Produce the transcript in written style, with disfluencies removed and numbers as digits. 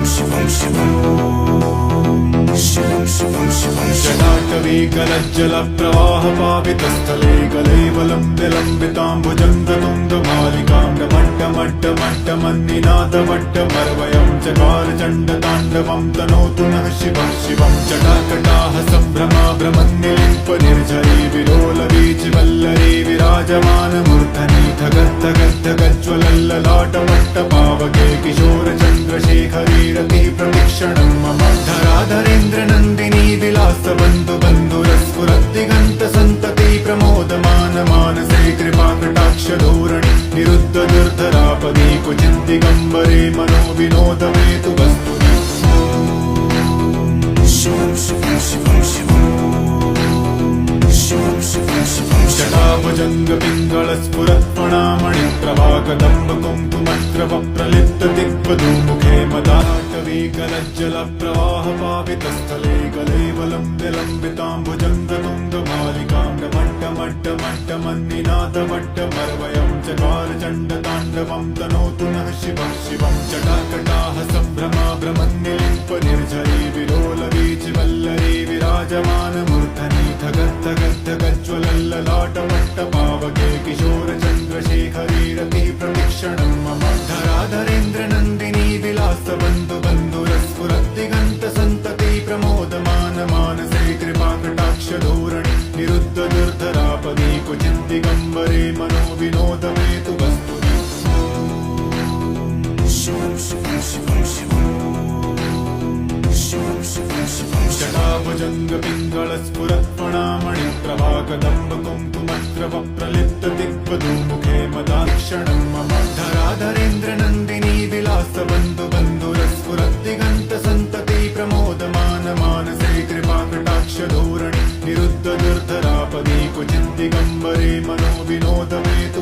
जटाटवीकलज्जलप्रवाहपावितस्थले कलेवलं विलम्बिताम्बुजङ्गतुङ्गमालिकां डमट्टमट्टमट्टमन्निनादमट्टमर्वयं चकार चण्डताण्डवं तनोतु नः शिवं शिवं। जटाकटाः सम्भ्रमा भ्रमन्निलिम्पनिर्झरी विलोलवीचिवल्लरी विराजमानमूर्धनि धगद्धगद्धगज्ज्वलल्ललाटमट्टपावके किशोरचन्द्रशेखरी रतिः प्रतीक्षणं मम। धराधरेन्द्रनन्दिनी विलासबन्धुबन्धुरस्फुरद्दिगन्तसन्तति प्रमोदमान मानसे कृपाकटाक्षधोरणि निरुद्धदुर्धरापदी क्वचिद्दिगम्बरे मनो विनोदमेतु वस्तुनि। जटाभुजङ्गपिङ्गलस्फुरत्फणामणिप्रभाकदम्बकुङ्कुमद्रवप्रलिप्तदिग्वधूमुखे मदाटवीकलज्जलप्रवाहपावितस्थले कलेवलं विलम्बिताम्बुजङ्गतुङ्गमालिकां डमट्टमट्टमट्टमन्निनादमट्टमर्वयं चकार चण्डताण्डवं तनोतु नः शिवं शिवं। जटाकटाः सम्भ्रमा भ्रमन्निलिम्पनिर्झरी विलोलवीचिवल्लरी विराजमानमूर्धनि धगद्धगद्धगज्ज्वलल्ललाटमट्टपावके किशोरचन्द्रशेखरी रतिः प्रतीक्षणं मम। धराधरेन्द्रनन्दिनी विलासबन्धुबन्धुरस्फुरद्दिगन्तसन्तति प्रमोदमान मानसे कृपाकटाक्षधोरणि निरुद्धदुर्धरापदी क्वचिद्दिगम्बरे मनो विनोदमेतु वस्तुनि। जटाभुजङ्गपिङ्गलस्फुरत्फणामणिप्रभाकदम्बकुङ्कुमद्रवप्रलिप्तदिग्वधूमुखे मदाक्षणं मम। धराधरेन्द्रनन्दिनी विलासबन्धुबन्धुरस्फुरद्दिगन्तसन्तति प्रमोदमान मानसे कृपाकटाक्षधोरणि निरुद्धदुर्धरापदी क्वचिद्दिगम्बरे मनो विनोदमेतु